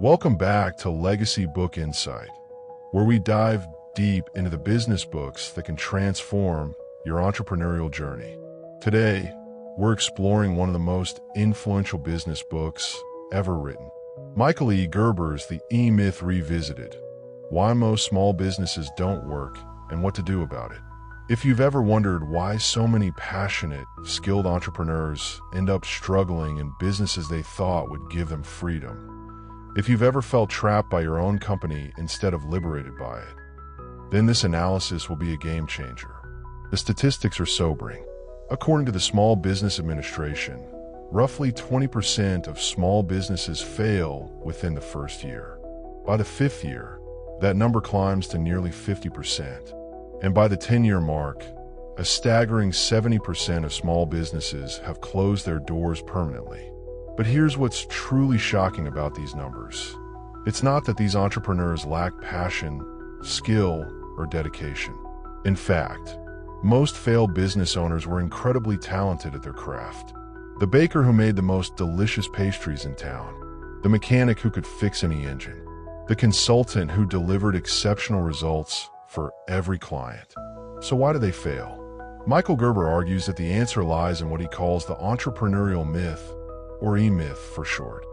Welcome back to Legacy Book Insight, where we dive deep into the business books that can transform your entrepreneurial journey. Today, we're exploring one of the most influential business books ever written. Michael E. Gerber's The E-Myth Revisited: Why Most Small Businesses Don't Work and What to Do About It. If you've ever wondered why so many passionate, skilled entrepreneurs end up struggling in businesses they thought would give them freedom, if you've ever felt trapped by your own company instead of liberated by it, then this analysis will be a game changer. The statistics are sobering. According to the Small Business Administration, roughly 20% of small businesses fail within the first year. By the fifth year, that number climbs to nearly 50%. And by the 10-year mark, a staggering 70% of small businesses have closed their doors permanently. But here's what's truly shocking about these numbers. It's not that these entrepreneurs lack passion, skill, or dedication. In fact, most failed business owners were incredibly talented at their craft. The baker who made the most delicious pastries in town, the mechanic who could fix any engine, the consultant who delivered exceptional results for every client. So why do they fail? Michael Gerber argues that the answer lies in what he calls the entrepreneurial myth, or E-Myth for short.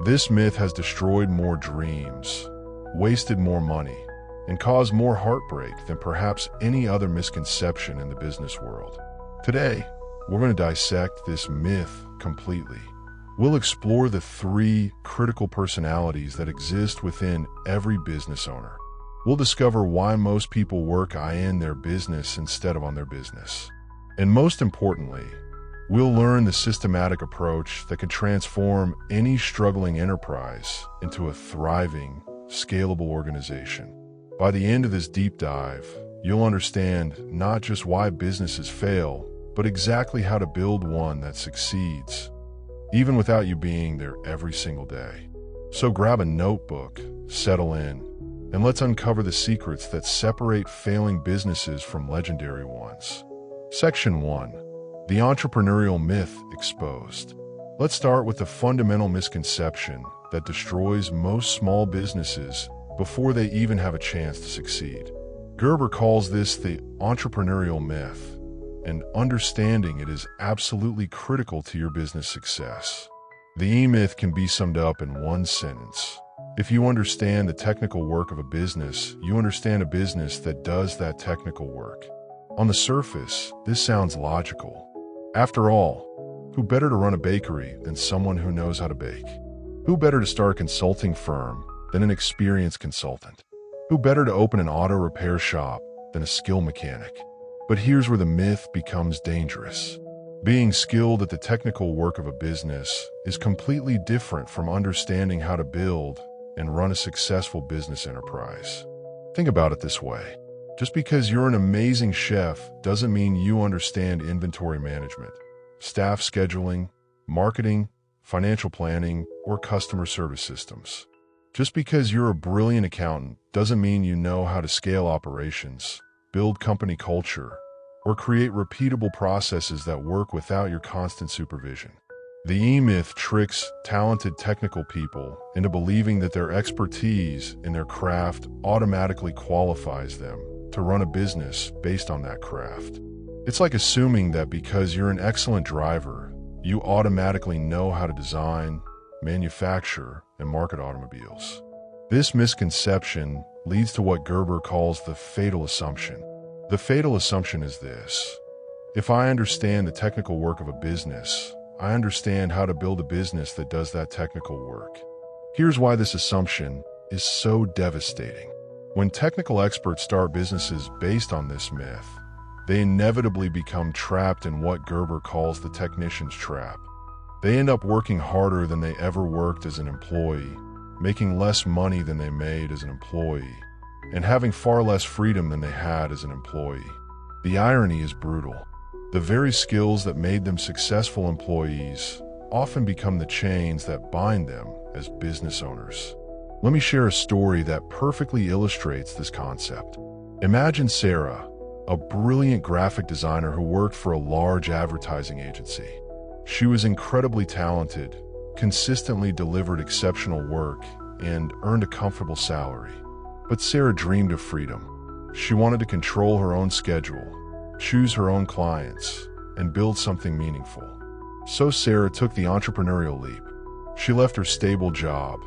This myth has destroyed more dreams, wasted more money, and caused more heartbreak than perhaps any other misconception in the business world. Today, we're going to dissect this myth completely. We'll explore the 3 critical personalities that exist within every business owner. We'll discover why most people work in their business instead of on their business. And most importantly, we'll learn the systematic approach that can transform any struggling enterprise into a thriving, scalable organization. By the end of this deep dive, you'll understand not just why businesses fail, but exactly how to build one that succeeds, even without you being there every single day. So grab a notebook, settle in, and let's uncover the secrets that separate failing businesses from legendary ones. Section 1. The entrepreneurial myth exposed. Let's start with the fundamental misconception that destroys most small businesses before they even have a chance to succeed. Gerber calls this the entrepreneurial myth, and understanding it is absolutely critical to your business success. The E-Myth can be summed up in one sentence. If you understand the technical work of a business, you understand a business that does that technical work. On the surface, this sounds logical. After all, who better to run a bakery than someone who knows how to bake? Who better to start a consulting firm than an experienced consultant? Who better to open an auto repair shop than a skilled mechanic? But here's where the myth becomes dangerous. Being skilled at the technical work of a business is completely different from understanding how to build and run a successful business enterprise. Think about it this way. Just because you're an amazing chef doesn't mean you understand inventory management, staff scheduling, marketing, financial planning, or customer service systems. Just because you're a brilliant accountant doesn't mean you know how to scale operations, build company culture, or create repeatable processes that work without your constant supervision. The E-Myth tricks talented technical people into believing that their expertise in their craft automatically qualifies them to run a business based on that craft. It's like assuming that because you're an excellent driver, you automatically know how to design, manufacture, and market automobiles. This misconception leads to what Gerber calls the fatal assumption. The fatal assumption is this: if I understand the technical work of a business, I understand how to build a business that does that technical work. Here's why this assumption is so devastating. When technical experts start businesses based on this myth, they inevitably become trapped in what Gerber calls the technician's trap. They end up working harder than they ever worked as an employee, making less money than they made as an employee, and having far less freedom than they had as an employee. The irony is brutal. The very skills that made them successful employees often become the chains that bind them as business owners. Let me share a story that perfectly illustrates this concept. Imagine Sarah, a brilliant graphic designer who worked for a large advertising agency. She was incredibly talented, consistently delivered exceptional work, and earned a comfortable salary. But Sarah dreamed of freedom. She wanted to control her own schedule, choose her own clients, and build something meaningful. So Sarah took the entrepreneurial leap. She left her stable job,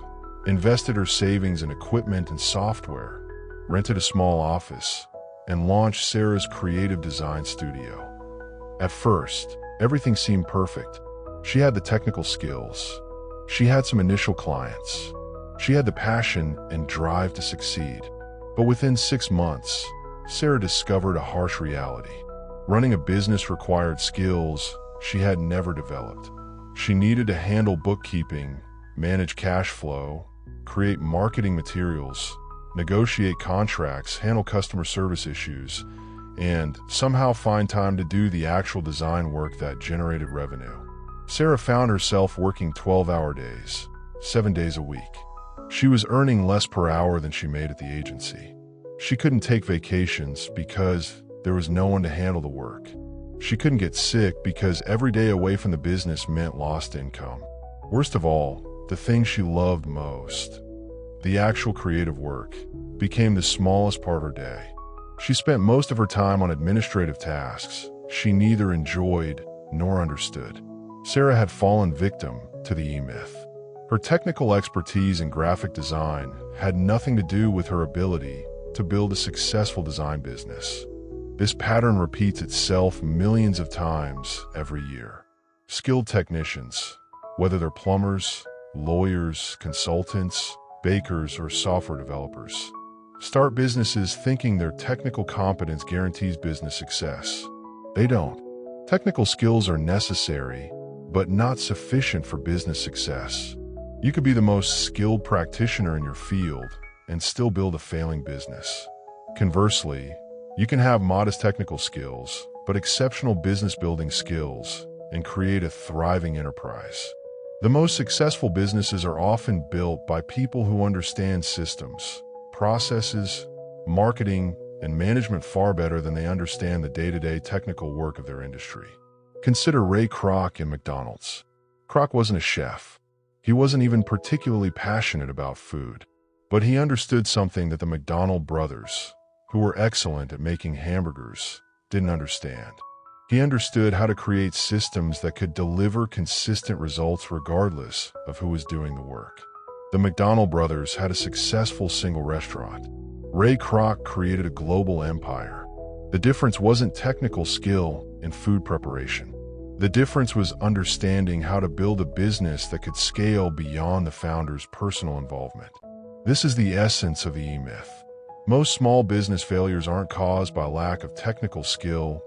invested her savings in equipment and software, rented a small office, and launched Sarah's creative design studio. At first, everything seemed perfect. She had the technical skills. She had some initial clients. She had the passion and drive to succeed. But within 6 months, Sarah discovered a harsh reality. Running a business required skills she had never developed. She needed to handle bookkeeping, manage cash flow, create marketing materials, negotiate contracts, handle customer service issues, and somehow find time to do the actual design work that generated revenue. Sarah found herself working 12-hour days, 7 days a week. She was earning less per hour than she made at the agency. She couldn't take vacations because there was no one to handle the work. She couldn't get sick because every day away from the business meant lost income. Worst of all, the thing she loved most, the actual creative work, became the smallest part of her day. She spent most of her time on administrative tasks she neither enjoyed nor understood. Sarah had fallen victim to the E-myth. Her technical expertise in graphic design had nothing to do with her ability to build a successful design business. This pattern repeats itself millions of times every year. Skilled technicians, whether they're plumbers, lawyers, consultants, bakers, or software developers, start businesses thinking their technical competence guarantees business success. They don't. Technical skills are necessary, but not sufficient for business success. You could be the most skilled practitioner in your field and still build a failing business. Conversely, you can have modest technical skills, but exceptional business building skills, and create a thriving enterprise. The most successful businesses are often built by people who understand systems, processes, marketing, and management far better than they understand the day-to-day technical work of their industry. Consider Ray Kroc in McDonald's. Kroc wasn't a chef. He wasn't even particularly passionate about food. But he understood something that the McDonald brothers, who were excellent at making hamburgers, didn't understand. He understood how to create systems that could deliver consistent results regardless of who was doing the work. The McDonald brothers had a successful single restaurant. Ray Kroc created a global empire. The difference wasn't technical skill in food preparation. The difference was understanding how to build a business that could scale beyond the founder's personal involvement. This is the essence of the E-myth. Most small business failures aren't caused by lack of technical skill,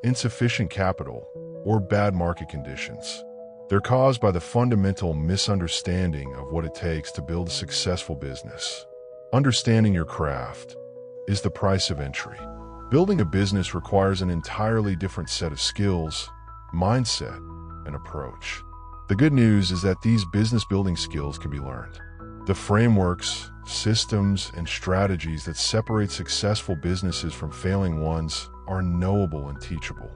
insufficient capital, or bad market conditions. They're caused by the fundamental misunderstanding of what it takes to build a successful business. Understanding your craft is the price of entry. Building a business requires an entirely different set of skills, mindset, and approach. The good news is that these business building skills can be learned. The frameworks, systems, and strategies that separate successful businesses from failing ones are knowable and teachable.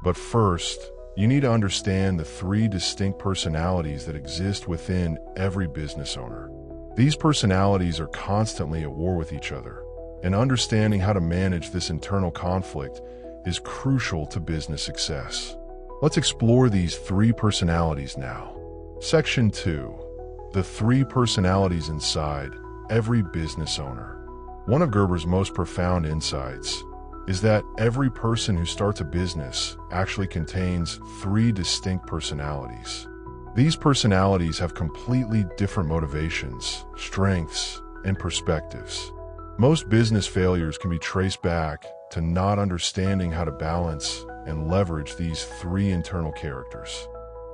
But first, you need to understand the 3 distinct personalities that exist within every business owner. These personalities are constantly at war with each other, and understanding how to manage this internal conflict is crucial to business success. Let's explore these 3 personalities now. Section 2. The 3 personalities inside every business owner. One of Gerber's most profound insights is that every person who starts a business actually contains 3 distinct personalities. These personalities have completely different motivations, strengths, and perspectives. Most business failures can be traced back to not understanding how to balance and leverage these 3 internal characters.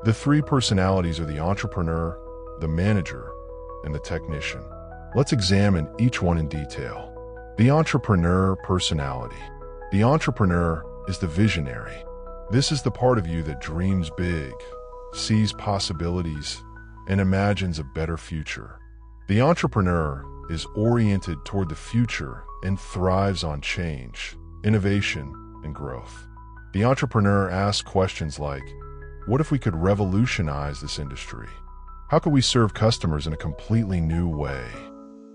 The 3 personalities are the entrepreneur, the manager, and the technician. Let's examine each one in detail. The entrepreneur personality. The entrepreneur is the visionary. This is the part of you that dreams big, sees possibilities, and imagines a better future. The entrepreneur is oriented toward the future and thrives on change, innovation, and growth. The entrepreneur asks questions like, what if we could revolutionize this industry? How could we serve customers in a completely new way?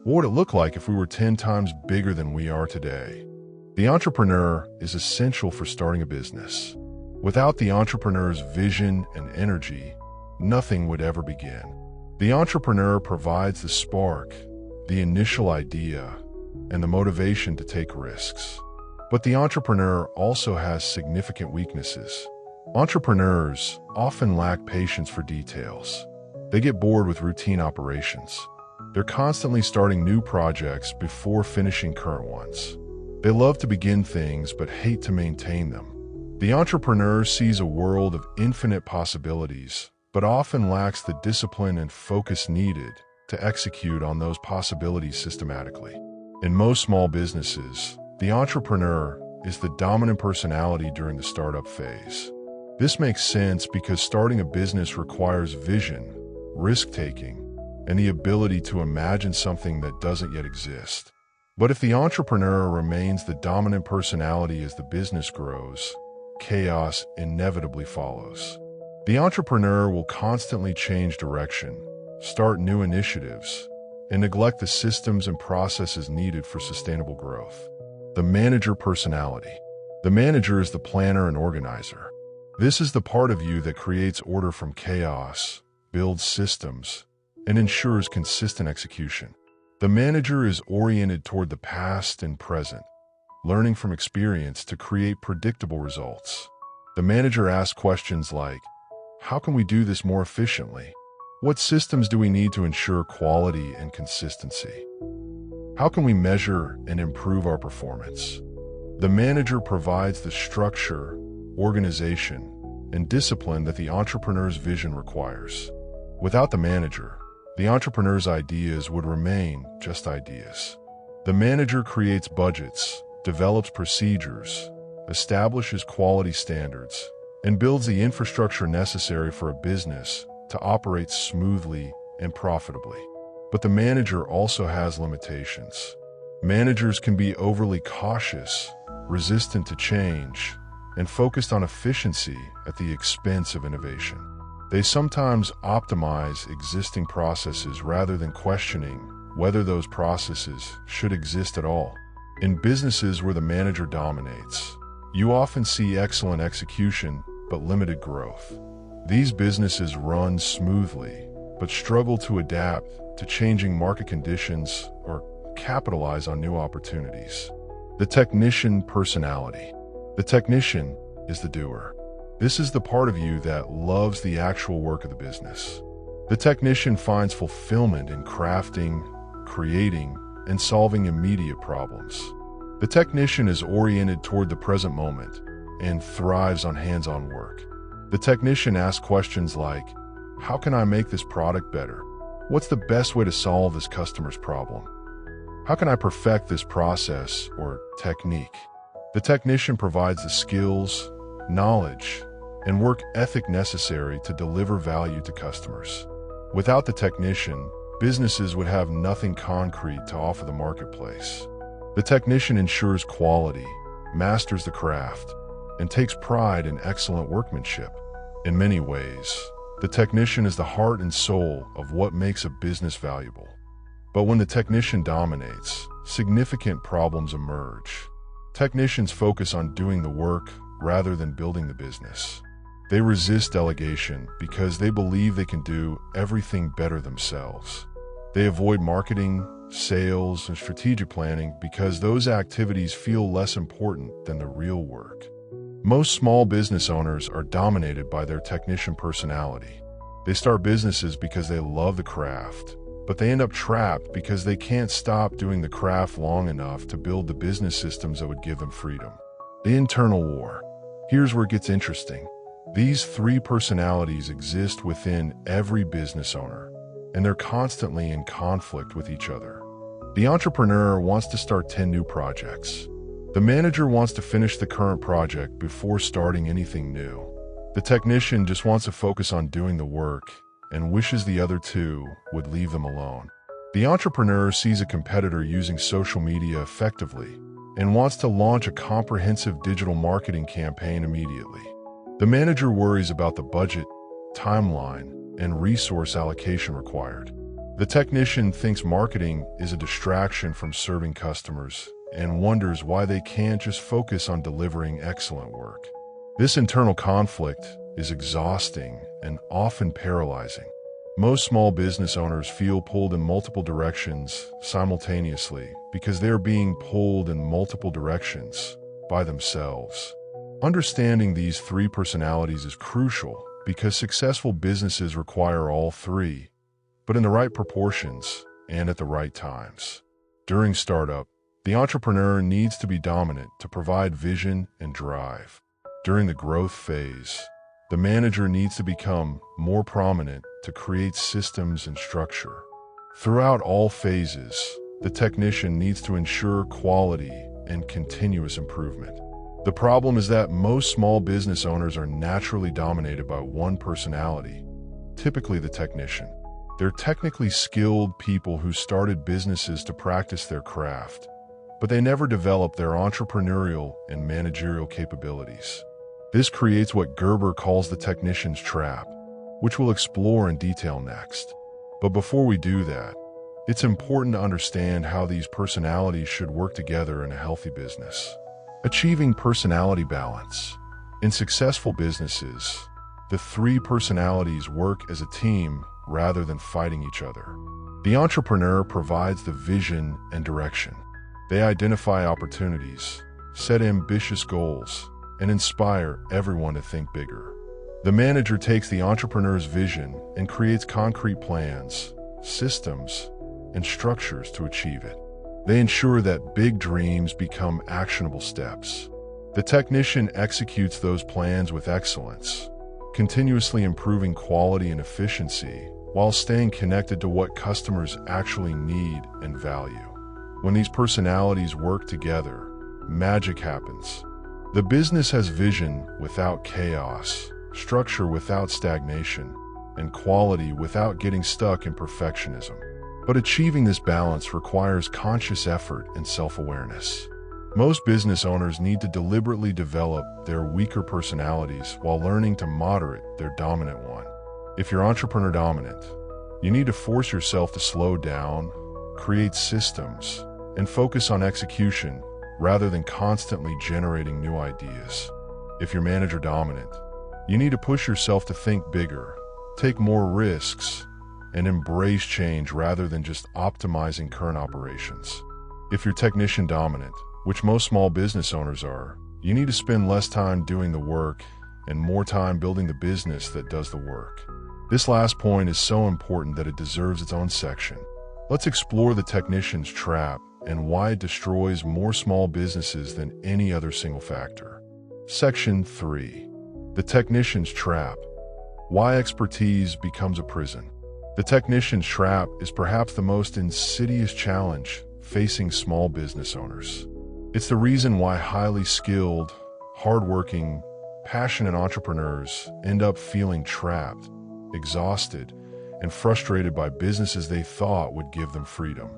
What would it look like if we were 10 times bigger than we are today? The entrepreneur is essential for starting a business. Without the entrepreneur's vision and energy, nothing would ever begin. The entrepreneur provides the spark, the initial idea, and the motivation to take risks. But the entrepreneur also has significant weaknesses. Entrepreneurs often lack patience for details. They get bored with routine operations. They're constantly starting new projects before finishing current ones. They love to begin things but hate to maintain them. The entrepreneur sees a world of infinite possibilities, but often lacks the discipline and focus needed to execute on those possibilities systematically. In most small businesses, the entrepreneur is the dominant personality during the startup phase. This makes sense because starting a business requires vision, risk-taking, and the ability to imagine something that doesn't yet exist. But if the entrepreneur remains the dominant personality as the business grows, chaos inevitably follows. The entrepreneur will constantly change direction, start new initiatives, and neglect the systems and processes needed for sustainable growth. The manager personality. The manager is the planner and organizer. This is the part of you that creates order from chaos, builds systems, and ensures consistent execution. The manager is oriented toward the past and present, learning from experience to create predictable results. The manager asks questions like, how can we do this more efficiently? What systems do we need to ensure quality and consistency? How can we measure and improve our performance? The manager provides the structure, organization, and discipline that the entrepreneur's vision requires. Without the manager, the entrepreneur's ideas would remain just ideas. The manager creates budgets, develops procedures, establishes quality standards, and builds the infrastructure necessary for a business to operate smoothly and profitably. But the manager also has limitations. Managers can be overly cautious, resistant to change, and focused on efficiency at the expense of innovation. They sometimes optimize existing processes rather than questioning whether those processes should exist at all. In businesses where the manager dominates, you often see excellent execution but limited growth. These businesses run smoothly but struggle to adapt to changing market conditions or capitalize on new opportunities. The technician personality. The technician is the doer. This is the part of you that loves the actual work of the business. The technician finds fulfillment in crafting, creating, and solving immediate problems. The technician is oriented toward the present moment and thrives on hands-on work. The technician asks questions like, how can I make this product better? What's the best way to solve this customer's problem? How can I perfect this process or technique? The technician provides the skills, knowledge, and work ethic necessary to deliver value to customers. Without the technician, businesses would have nothing concrete to offer the marketplace. The technician ensures quality, masters the craft, and takes pride in excellent workmanship. In many ways, the technician is the heart and soul of what makes a business valuable. But when the technician dominates, significant problems emerge. Technicians focus on doing the work rather than building the business. They resist delegation because they believe they can do everything better themselves. They avoid marketing, sales, and strategic planning because those activities feel less important than the real work. Most small business owners are dominated by their technician personality. They start businesses because they love the craft, but they end up trapped because they can't stop doing the craft long enough to build the business systems that would give them freedom. The internal war. Here's where it gets interesting. These three personalities exist within every business owner, and they're constantly in conflict with each other. The entrepreneur wants to start 10 new projects. The manager wants to finish the current project before starting anything new. The technician just wants to focus on doing the work and wishes the other two would leave them alone. The entrepreneur sees a competitor using social media effectively and wants to launch a comprehensive digital marketing campaign immediately. The manager worries about the budget, timeline, and resource allocation required. The technician thinks marketing is a distraction from serving customers and wonders why they can't just focus on delivering excellent work. This internal conflict is exhausting and often paralyzing. Most small business owners feel pulled in multiple directions simultaneously because they are being pulled in multiple directions by themselves. Understanding these three personalities is crucial because successful businesses require all three, but in the right proportions and at the right times. During startup, the entrepreneur needs to be dominant to provide vision and drive. During the growth phase, the manager needs to become more prominent to create systems and structure. Throughout all phases, the technician needs to ensure quality and continuous improvement. The problem is that most small business owners are naturally dominated by one personality, typically the technician. They're technically skilled people who started businesses to practice their craft, but they never developed their entrepreneurial and managerial capabilities. This creates what Gerber calls the technician's trap, which we'll explore in detail next. But before we do that, it's important to understand how these personalities should work together in a healthy business. Achieving personality balance. In successful businesses, the three personalities work as a team rather than fighting each other. The entrepreneur provides the vision and direction. They identify opportunities, set ambitious goals, and inspire everyone to think bigger. The manager takes the entrepreneur's vision and creates concrete plans, systems, and structures to achieve it. They ensure that big dreams become actionable steps. The technician executes those plans with excellence, continuously improving quality and efficiency while staying connected to what customers actually need and value. When these personalities work together, magic happens. The business has vision without chaos, structure without stagnation, and quality without getting stuck in perfectionism. But achieving this balance requires conscious effort and self-awareness. Most business owners need to deliberately develop their weaker personalities while learning to moderate their dominant one. If you're entrepreneur dominant, you need to force yourself to slow down, create systems, and focus on execution rather than constantly generating new ideas. If you're manager dominant, you need to push yourself to think bigger, take more risks, and embrace change rather than just optimizing current operations. If you're technician dominant, which most small business owners are, you need to spend less time doing the work and more time building the business that does the work. This last point is so important that it deserves its own section. Let's explore the technician's trap and why it destroys more small businesses than any other single factor. Section 3. The technician's trap. Why expertise becomes a prison. The technician's trap is perhaps the most insidious challenge facing small business owners. It's the reason why highly skilled, hardworking, passionate entrepreneurs end up feeling trapped, exhausted, and frustrated by businesses they thought would give them freedom.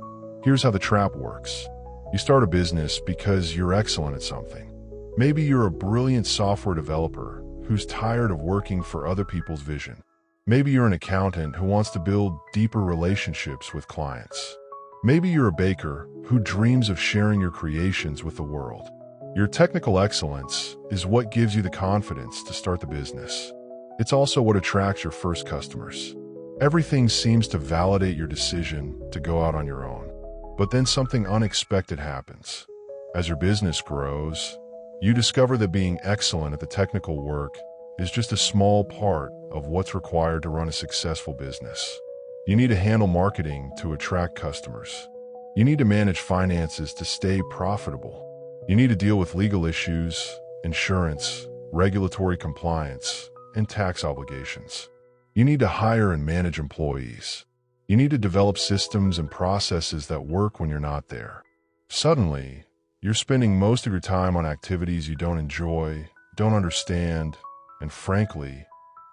Here's how the trap works. You start a business because you're excellent at something. Maybe you're a brilliant software developer who's tired of working for other people's vision. Maybe you're an accountant who wants to build deeper relationships with clients. Maybe you're a baker who dreams of sharing your creations with the world. Your technical excellence is what gives you the confidence to start the business. It's also what attracts your first customers. Everything seems to validate your decision to go out on your own. But then something unexpected happens. As your business grows, you discover that being excellent at the technical work is just a small part of what's required to run a successful business. You need to handle marketing to attract customers. You need to manage finances to stay profitable. You need to deal with legal issues, insurance, regulatory compliance, and tax obligations. You need to hire and manage employees. You need to develop systems and processes that work when you're not there. Suddenly, you're spending most of your time on activities you don't enjoy, don't understand, and frankly,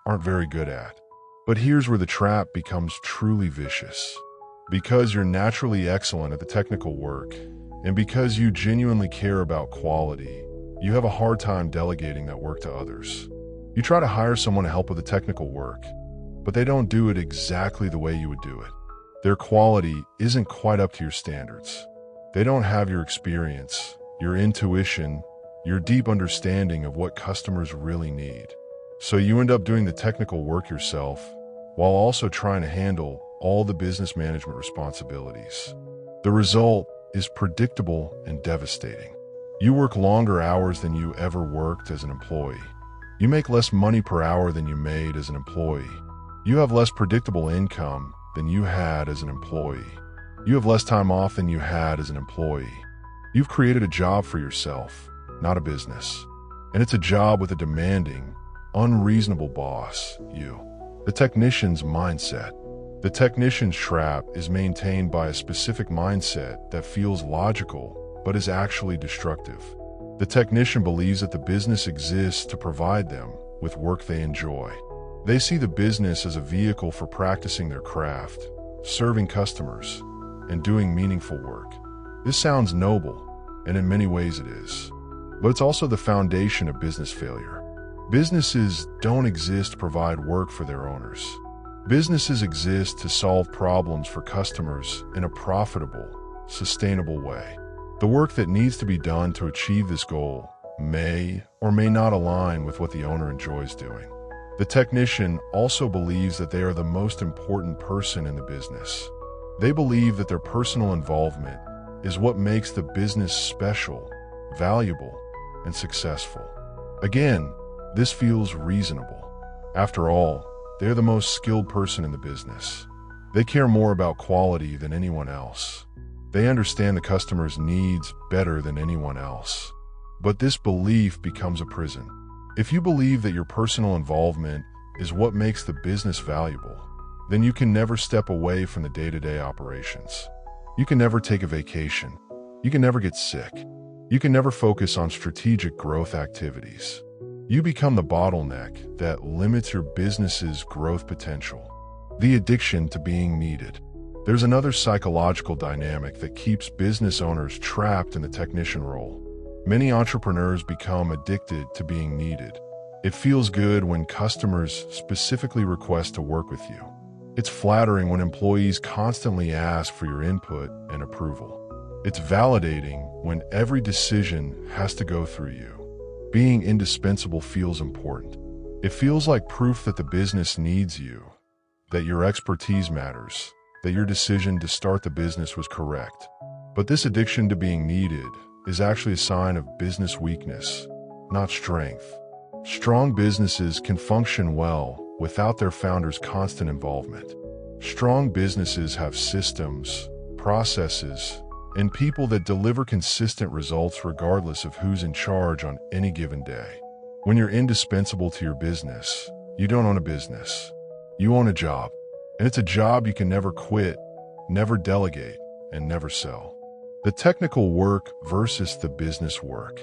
aren't very good at. But here's where the trap becomes truly vicious. Because you're naturally excellent at the technical work, and because you genuinely care about quality, you have a hard time delegating that work to others. You try to hire someone to help with the technical work, but they don't do it exactly the way you would do it. Their quality isn't quite up to your standards. They don't have your experience, your intuition, your deep understanding of what customers really need. So you end up doing the technical work yourself, while also trying to handle all the business management responsibilities. The result is predictable and devastating. You work longer hours than you ever worked as an employee. You make less money per hour than you made as an employee. You have less predictable income than you had as an employee. You have less time off than you had as an employee. You've created a job for yourself, not a business. And it's a job with a demanding, unreasonable boss, you. The technician's mindset. The technician's trap is maintained by a specific mindset that feels logical, but is actually destructive. The technician believes that the business exists to provide them with work they enjoy. They see the business as a vehicle for practicing their craft, serving customers, and doing meaningful work. This sounds noble, and in many ways it is. But it's also the foundation of business failure. Businesses don't exist to provide work for their owners. Businesses exist to solve problems for customers in a profitable, sustainable way. The work that needs to be done to achieve this goal may or may not align with what the owner enjoys doing. The technician also believes that they are the most important person in the business. They believe that their personal involvement is what makes the business special, valuable, and successful. Again, this feels reasonable. After all, they're the most skilled person in the business. They care more about quality than anyone else. They understand the customer's needs better than anyone else. But this belief becomes a prison. If you believe that your personal involvement is what makes the business valuable, then you can never step away from the day-to-day operations. You can never take a vacation. You can never get sick. You can never focus on strategic growth activities. You become the bottleneck that limits your business's growth potential. The addiction to being needed. There's another psychological dynamic that keeps business owners trapped in the technician role. Many entrepreneurs become addicted to being needed. It feels good when customers specifically request to work with you. It's flattering when employees constantly ask for your input and approval. It's validating when every decision has to go through you. Being indispensable feels important. It feels like proof that the business needs you, that your expertise matters, that your decision to start the business was correct. But this addiction to being needed is actually a sign of business weakness, not strength. Strong businesses can function well without their founders' constant involvement. Strong businesses have systems, processes, and people that deliver consistent results regardless of who's in charge on any given day. When you're indispensable to your business, you don't own a business. You own a job. And it's a job you can never quit, never delegate, and never sell. The technical work versus the business work.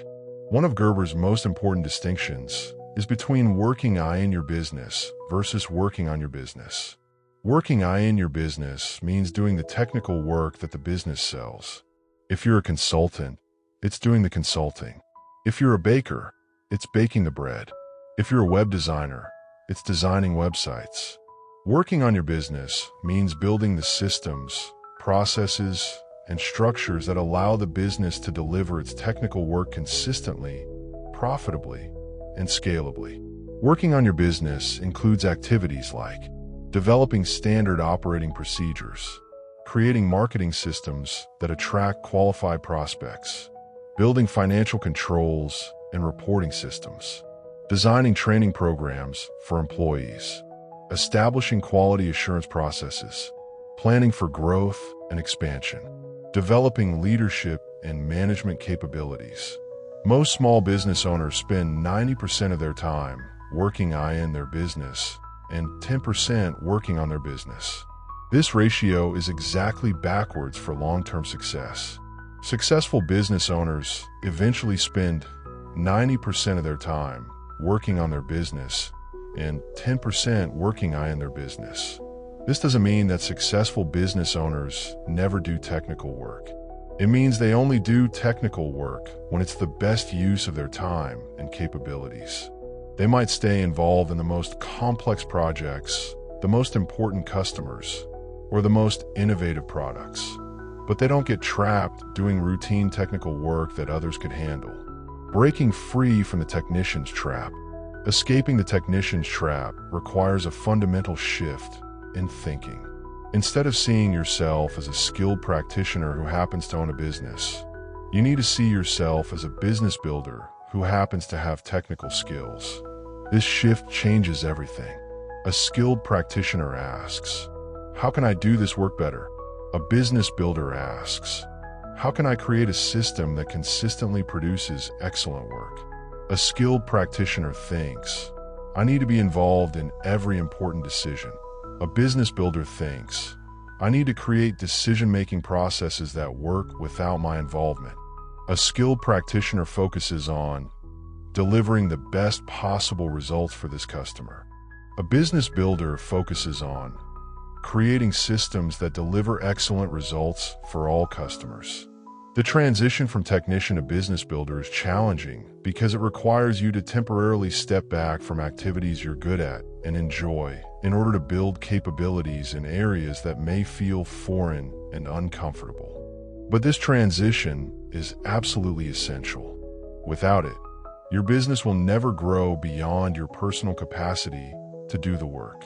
One of Gerber's most important distinctions is between working in your business versus working on your business. Working in your business means doing the technical work that the business sells. If you're a consultant, it's doing the consulting. If you're a baker, it's baking the bread. If you're a web designer, it's designing websites. Working on your business means building the systems, processes, and structures that allow the business to deliver its technical work consistently, profitably, and scalably. Working on your business includes activities like developing standard operating procedures, creating marketing systems that attract qualified prospects, building financial controls and reporting systems, designing training programs for employees, establishing quality assurance processes, planning for growth and expansion, developing leadership and management capabilities. Most small business owners spend 90% of their time working in their business and 10% working on their business. This ratio is exactly backwards for long-term success. Successful business owners eventually spend 90% of their time working on their business and 10% working in their business. This doesn't mean that successful business owners never do technical work. It means they only do technical work when it's the best use of their time and capabilities. They might stay involved in the most complex projects the most important customers, or the most innovative products. But they don't get trapped doing routine technical work that others could handle. Breaking free from the technician's trap. Escaping the technician's trap requires a fundamental shift in thinking. Instead of seeing yourself as a skilled practitioner who happens to own a business, you need to see yourself as a business builder who happens to have technical skills. This shift changes everything. A skilled practitioner asks, "How can I do this work better?" A business builder asks, "How can I create a system that consistently produces excellent work?" A skilled practitioner thinks, "I need to be involved in every important decision." A business builder thinks, "I need to create decision-making processes that work without my involvement." A skilled practitioner focuses on delivering the best possible results for this customer. A business builder focuses on creating systems that deliver excellent results for all customers. The transition from technician to business builder is challenging because it requires you to temporarily step back from activities you're good at and enjoy in order to build capabilities in areas that may feel foreign and uncomfortable. But this transition is absolutely essential. Without it, your business will never grow beyond your personal capacity to do the work.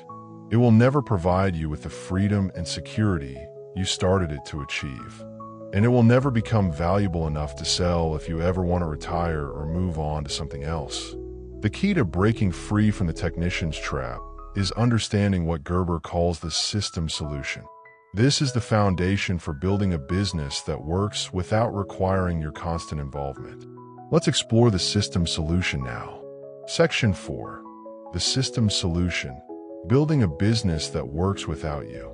It will never provide you with the freedom and security you started it to achieve. And it will never become valuable enough to sell if you ever want to retire or move on to something else. The key to breaking free from the technician's trap is understanding what Gerber calls the system solution. This is the foundation for building a business that works without requiring your constant involvement. Let's explore the system solution now. Section 4. The system solution. Building a business that works without you.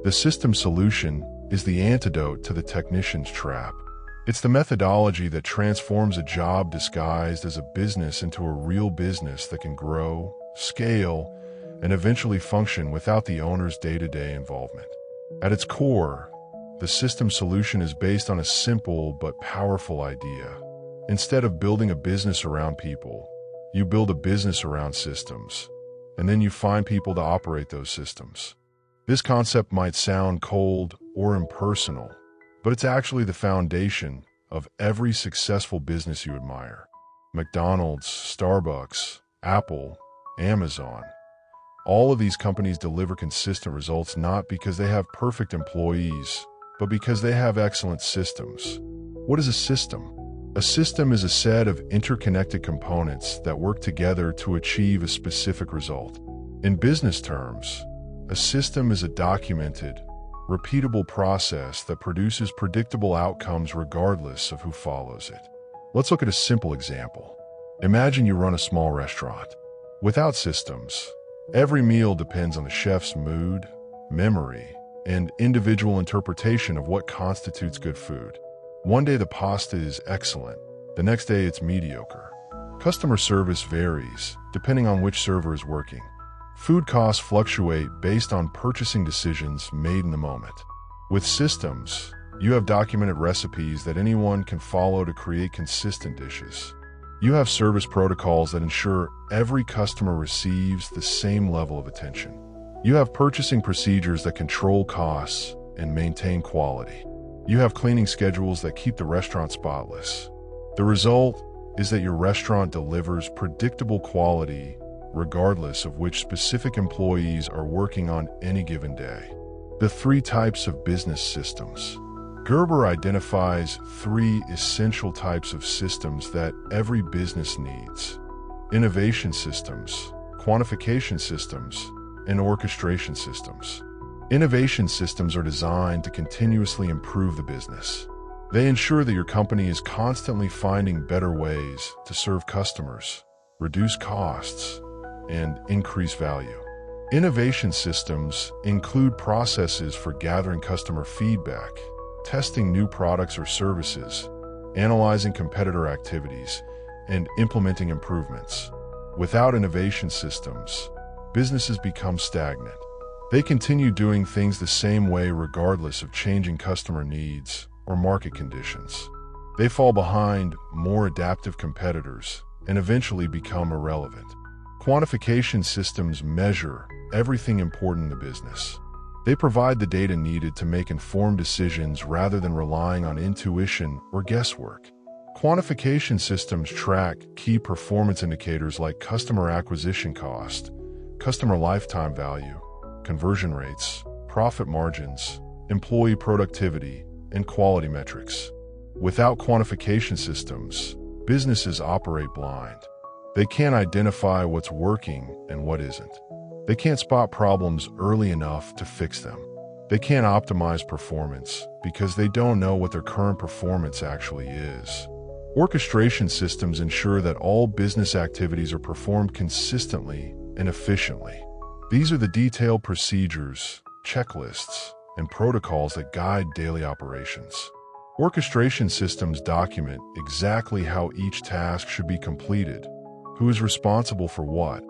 The system solution is the antidote to the technician's trap. It's the methodology that transforms a job disguised as a business into a real business that can grow, scale, and eventually function without the owner's day-to-day involvement. At its core, the system solution is based on a simple but powerful idea. Instead of building a business around people, you build a business around systems, and then you find people to operate those systems. This concept might sound cold or impersonal, but it's actually the foundation of every successful business you admire. McDonald's, Starbucks, Apple, Amazon. All of these companies deliver consistent results not because they have perfect employees, but because they have excellent systems. What is a system? A system is a set of interconnected components that work together to achieve a specific result. In business terms, a system is a documented, repeatable process that produces predictable outcomes regardless of who follows it. Let's look at a simple example. Imagine you run a small restaurant. Without systems, every meal depends on the chef's mood, memory, and individual interpretation of what constitutes good food. One day the pasta is excellent, the next day it's mediocre. Customer service varies depending on which server is working. Food costs fluctuate based on purchasing decisions made in the moment. With systems, you have documented recipes that anyone can follow to create consistent dishes. You have service protocols that ensure every customer receives the same level of attention. You have purchasing procedures that control costs and maintain quality. You have cleaning schedules that keep the restaurant spotless. The result is that your restaurant delivers predictable quality regardless of which specific employees are working on any given day. The 3 types of business systems. Gerber identifies 3 essential types of systems that every business needs: innovation systems, quantification systems, and orchestration systems. Innovation systems are designed to continuously improve the business. They ensure that your company is constantly finding better ways to serve customers, reduce costs, and increase value. Innovation systems include processes for gathering customer feedback, testing new products or services, analyzing competitor activities, and implementing improvements. Without innovation systems, businesses become stagnant. They continue doing things the same way regardless of changing customer needs or market conditions. They fall behind more adaptive competitors and eventually become irrelevant. Quantification systems measure everything important in the business. They provide the data needed to make informed decisions rather than relying on intuition or guesswork. Quantification systems track key performance indicators like customer acquisition cost, customer lifetime value, conversion rates, profit margins, employee productivity, and quality metrics. Without quantification systems, businesses operate blind. They can't identify what's working and what isn't. They can't spot problems early enough to fix them. They can't optimize performance because they don't know what their current performance actually is. Orchestration systems ensure that all business activities are performed consistently and efficiently. These are the detailed procedures, checklists, and protocols that guide daily operations. Orchestration systems document exactly how each task should be completed, who is responsible for what,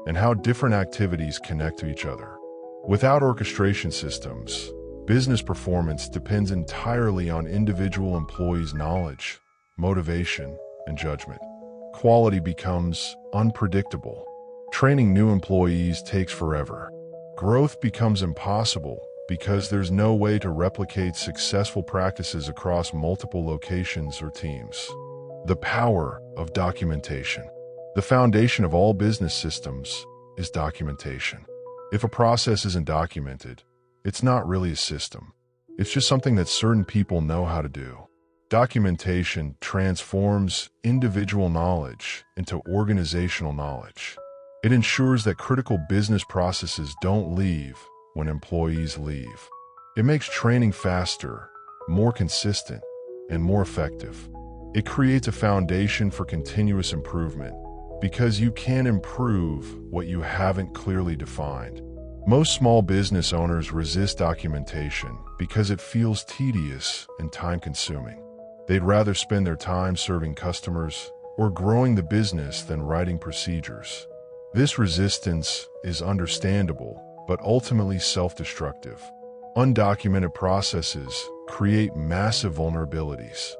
and how different activities connect to each other. Without orchestration systems, business performance depends entirely on individual employees' knowledge, motivation, and judgment. Quality becomes unpredictable. Training new employees takes forever. Growth becomes impossible because there's no way to replicate successful practices across multiple locations or teams. The power of documentation. The foundation of all business systems is documentation. If a process isn't documented, it's not really a system. It's just something that certain people know how to do. Documentation transforms individual knowledge into organizational knowledge. It ensures that critical business processes don't leave when employees leave. It makes training faster, more consistent, and more effective. It creates a foundation for continuous improvement because you can improve what you haven't clearly defined. Most small business owners resist documentation because it feels tedious and time-consuming. They'd rather spend their time serving customers or growing the business than writing procedures. This resistance is understandable, but ultimately self-destructive. Undocumented processes create massive vulnerabilities.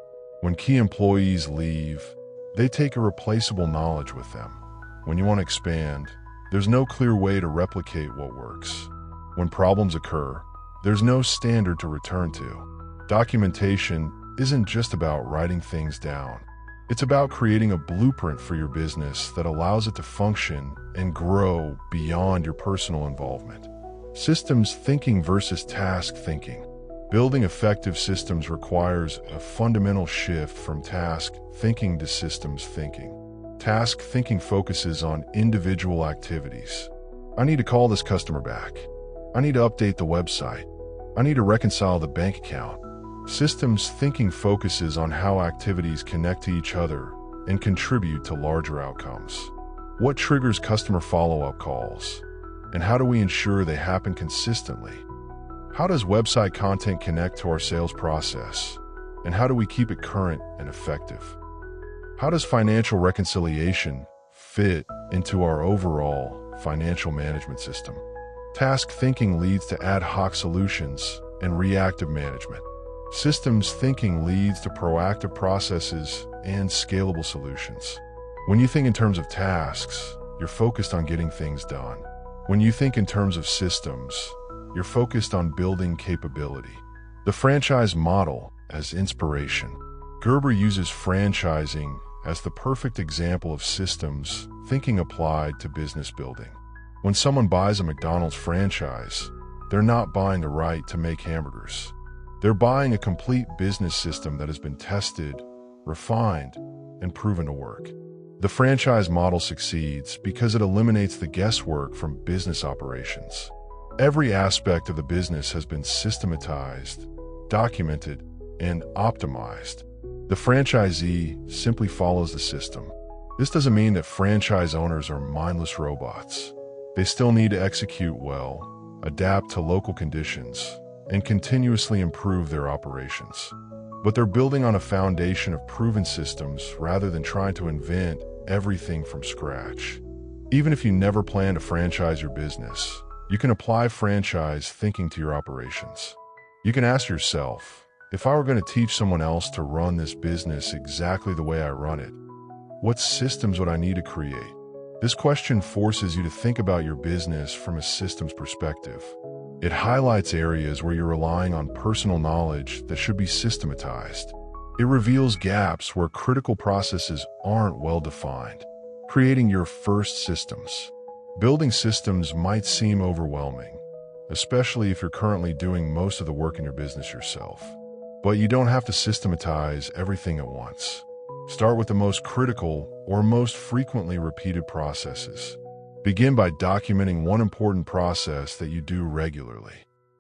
When key employees leave, they take irreplaceable knowledge with them. When you want to expand, there's no clear way to replicate what works. When problems occur, there's no standard to return to. Documentation isn't just about writing things down. It's about creating a blueprint for your business that allows it to function and grow beyond your personal involvement. Systems thinking versus task thinking. Building effective systems requires a fundamental shift from task thinking to systems thinking. Task thinking focuses on individual activities. I need to call this customer back. I need to update the website. I need to reconcile the bank account. Systems thinking focuses on how activities connect to each other and contribute to larger outcomes. What triggers customer follow-up calls? And how do we ensure they happen consistently? How does website content connect to our sales process? And how do we keep it current and effective? How does financial reconciliation fit into our overall financial management system? Task thinking leads to ad hoc solutions and reactive management. Systems thinking leads to proactive processes and scalable solutions. When you think in terms of tasks, you're focused on getting things done. When you think in terms of systems, you're focused on building capability. The franchise model as inspiration. Gerber uses franchising as the perfect example of systems thinking applied to business building. When someone buys a McDonald's franchise, they're not buying the right to make hamburgers. They're buying a complete business system that has been tested, refined, and proven to work. The franchise model succeeds because it eliminates the guesswork from business operations. Every aspect of the business has been systematized, documented, and optimized. The franchisee simply follows the system. This doesn't mean that franchise owners are mindless robots. They still need to execute well, adapt to local conditions, and continuously improve their operations. But they're building on a foundation of proven systems rather than trying to invent everything from scratch. Even if you never plan to franchise your business, you can apply franchise thinking to your operations. You can ask yourself, if I were going to teach someone else to run this business exactly the way I run it, what systems would I need to create? This question forces you to think about your business from a systems perspective. It highlights areas where you're relying on personal knowledge that should be systematized. It reveals gaps where critical processes aren't well defined, creating your first systems. Building systems might seem overwhelming, especially if you're currently doing most of the work in your business yourself. But you don't have to systematize everything at once. Start with the most critical or most frequently repeated processes. Begin by documenting one important process that you do regularly.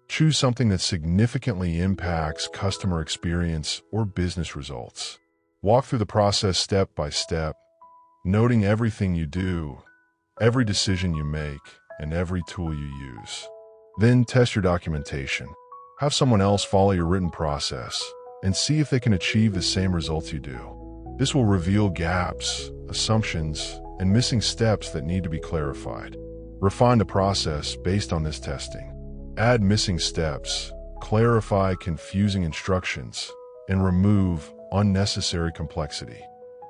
Choose something that significantly impacts customer experience or business results. Walk through the process step by step, noting everything you do, every decision you make, and every tool you use. Then test your documentation. Have someone else follow your written process and see if they can achieve the same results you do. This will reveal gaps, assumptions, and missing steps that need to be clarified. Refine the process based on this testing. Add missing steps, clarify confusing instructions, and remove unnecessary complexity.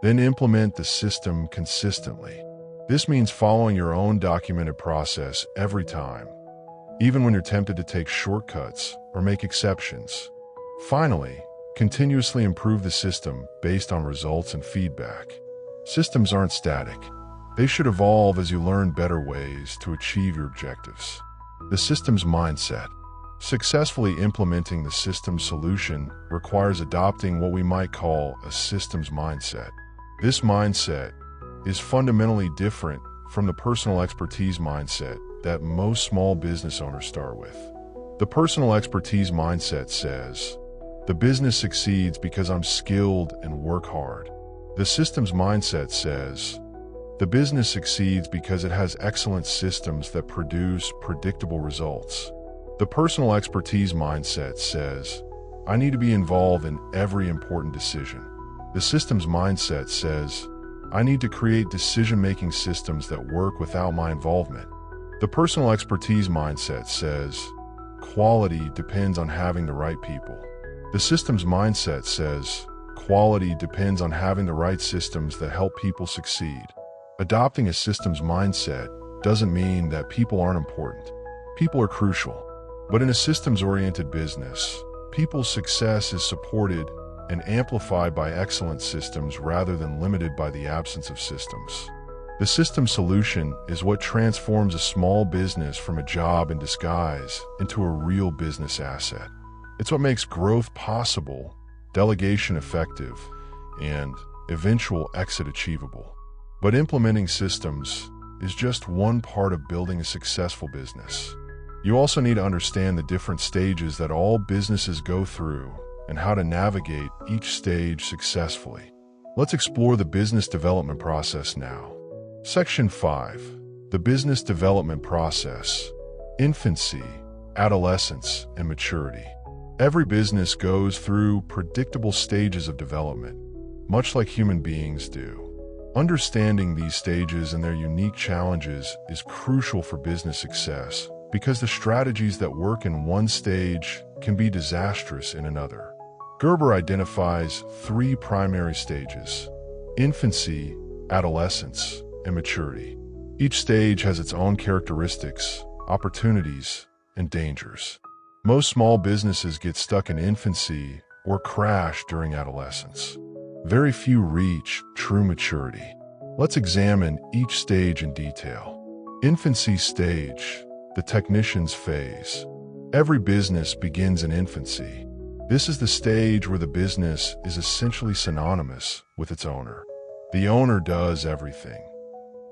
Then implement the system consistently. This means following your own documented process every time, even when you're tempted to take shortcuts or make exceptions. Finally, continuously improve the system based on results and feedback. Systems aren't static. They should evolve as you learn better ways to achieve your objectives. The systems mindset. Successfully implementing the systems solution requires adopting what we might call a systems mindset. This mindset is fundamentally different from the personal expertise mindset that most small business owners start with. The personal expertise mindset says, "The business succeeds because I'm skilled and work hard." The systems mindset says, "The business succeeds because it has excellent systems that produce predictable results." The personal expertise mindset says, "I need to be involved in every important decision." The systems mindset says, "I need to create decision-making systems that work without my involvement." The personal expertise mindset says, "Quality depends on having the right people." The systems mindset says, "Quality depends on having the right systems that help people succeed." Adopting a systems mindset doesn't mean that people aren't important. People are crucial. But in a systems-oriented business, people's success is supported and amplified by excellent systems rather than limited by the absence of systems. The system solution is what transforms a small business from a job in disguise into a real business asset. It's what makes growth possible, delegation effective, and eventual exit achievable. But implementing systems is just one part of building a successful business. You also need to understand the different stages that all businesses go through and how to navigate each stage successfully. Let's explore the business development process now. Section 5. The business development process. Infancy, adolescence, and maturity. Every business goes through predictable stages of development, much like human beings do. Understanding these stages and their unique challenges is crucial for business success because the strategies that work in one stage can be disastrous in another. Gerber identifies 3 primary stages: infancy, adolescence, and maturity. Each stage has its own characteristics, opportunities, and dangers. Most small businesses get stuck in infancy or crash during adolescence. Very few reach true maturity. Let's examine each stage in detail. Infancy stage, the technician's phase. Every business begins in infancy. This is the stage where the business is essentially synonymous with its owner. The owner does everything.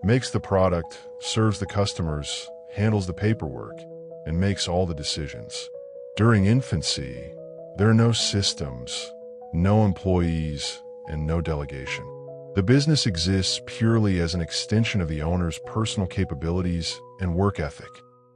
Makes the product, serves the customers, handles the paperwork, and makes all the decisions. During infancy, there are no systems, no employees, and no delegation. The business exists purely as an extension of the owner's personal capabilities and work ethic.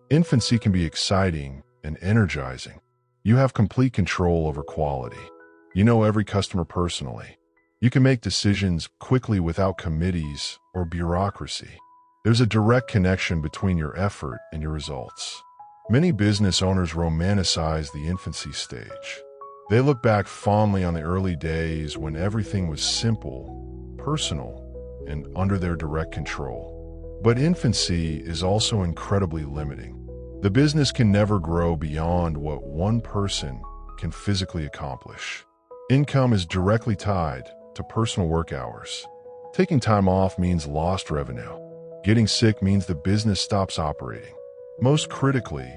Infancy can be exciting and energizing. You have complete control over quality. You know every customer personally. You can make decisions quickly without committees or bureaucracy. There's a direct connection between your effort and your results. Many business owners romanticize the infancy stage. They look back fondly on the early days when everything was simple, personal, and under their direct control. But infancy is also incredibly limiting. The business can never grow beyond what one person can physically accomplish. Income is directly tied to personal work hours. Taking time off means lost revenue. Getting sick means the business stops operating. Most critically,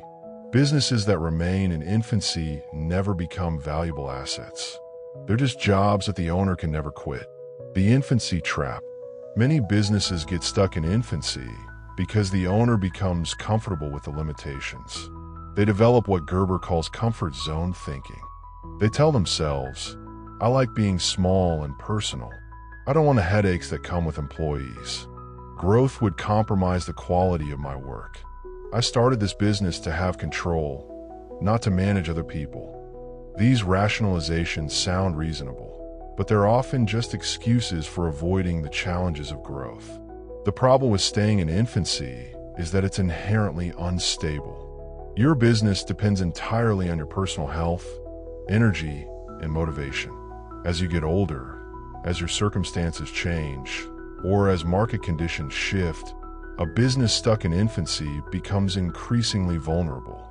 businesses that remain in infancy never become valuable assets. They're just jobs that the owner can never quit. The infancy trap. Many businesses get stuck in infancy because the owner becomes comfortable with the limitations. They develop what Gerber calls comfort zone thinking. They tell themselves, "I like being small and personal. I don't want the headaches that come with employees. Growth would compromise the quality of my work. I started this business to have control, not to manage other people." These rationalizations sound reasonable, but they're often just excuses for avoiding the challenges of growth. The problem with staying in infancy is that it's inherently unstable. Your business depends entirely on your personal health, energy, and motivation. As you get older, as your circumstances change, or as market conditions shift, a business stuck in infancy becomes increasingly vulnerable.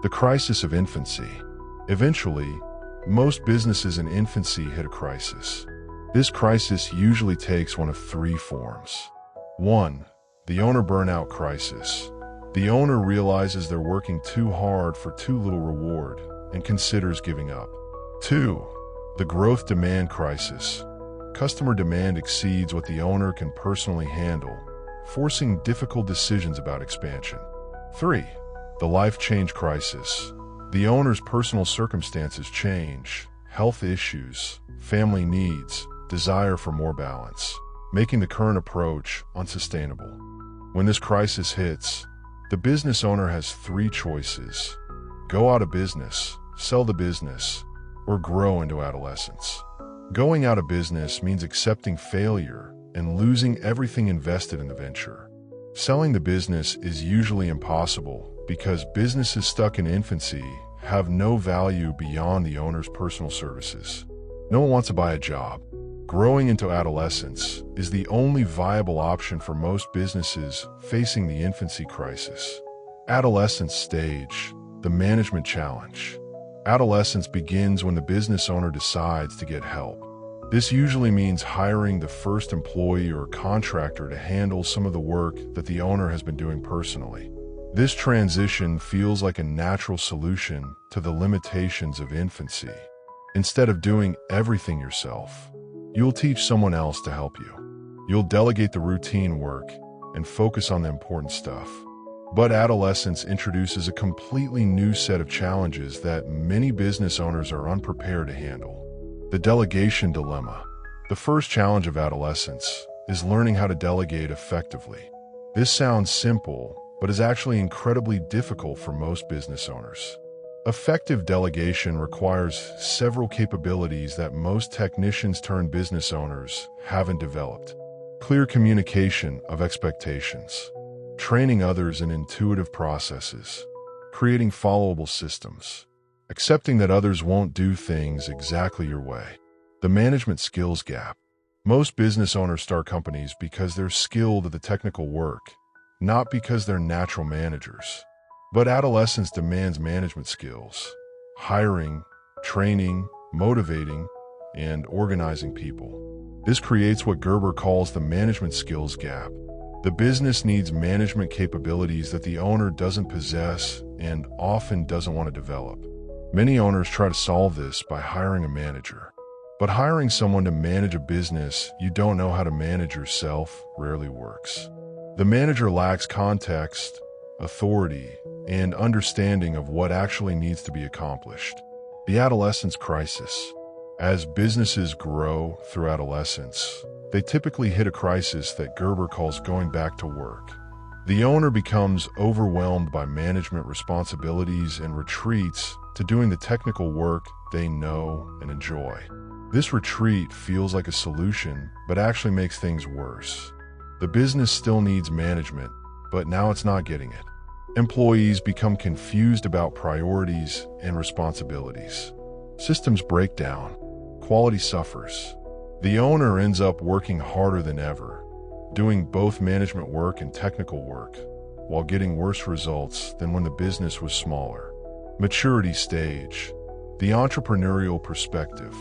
The crisis of infancy. Eventually, most businesses in infancy hit a crisis. This crisis usually takes one of three forms. 1. The owner burnout crisis. The owner realizes they're working too hard for too little reward and considers giving up. 2. The growth demand crisis. Customer demand exceeds what the owner can personally handle, forcing difficult decisions about expansion. 3. The life change crisis. The owner's personal circumstances change, health issues, family needs, desire for more balance, making the current approach unsustainable. When this crisis hits, the business owner has three choices: go out of business, sell the business, or grow into adolescence. Going out of business means accepting failure and losing everything invested in the venture. Selling the business is usually impossible because businesses stuck in infancy have no value beyond the owner's personal services. No one wants to buy a job. Growing into adolescence is the only viable option for most businesses facing the infancy crisis. Adolescence stage, the management challenge. Adolescence begins when the business owner decides to get help. This usually means hiring the first employee or contractor to handle some of the work that the owner has been doing personally. This transition feels like a natural solution to the limitations of infancy. Instead of doing everything yourself, you'll teach someone else to help you. You'll delegate the routine work and focus on the important stuff. But adolescence introduces a completely new set of challenges that many business owners are unprepared to handle. The delegation dilemma. The first challenge of adolescence is learning how to delegate effectively. This sounds simple, but is actually incredibly difficult for most business owners. Effective delegation requires several capabilities that most technicians turned business owners haven't developed. Clear communication of expectations, training others in intuitive processes, creating followable systems, accepting that others won't do things exactly your way. The management skills gap. Most business owners start companies because they're skilled at the technical work, not because they're natural managers. But adolescence demands management skills: hiring, training, motivating, and organizing people. This creates what Gerber calls the management skills gap. The business needs management capabilities that the owner doesn't possess and often doesn't want to develop. Many owners try to solve this by hiring a manager. But hiring someone to manage a business you don't know how to manage yourself rarely works. The manager lacks context, authority, and understanding of what actually needs to be accomplished. The adolescence crisis. As businesses grow through adolescence, they typically hit a crisis that Gerber calls going back to work. The owner becomes overwhelmed by management responsibilities and retreats to doing the technical work they know and enjoy. This retreat feels like a solution, but actually makes things worse. The business still needs management, but now it's not getting it. Employees become confused about priorities and responsibilities. Systems break down. Quality suffers. The owner ends up working harder than ever, doing both management work and technical work, while getting worse results than when the business was smaller. Maturity stage. The entrepreneurial perspective.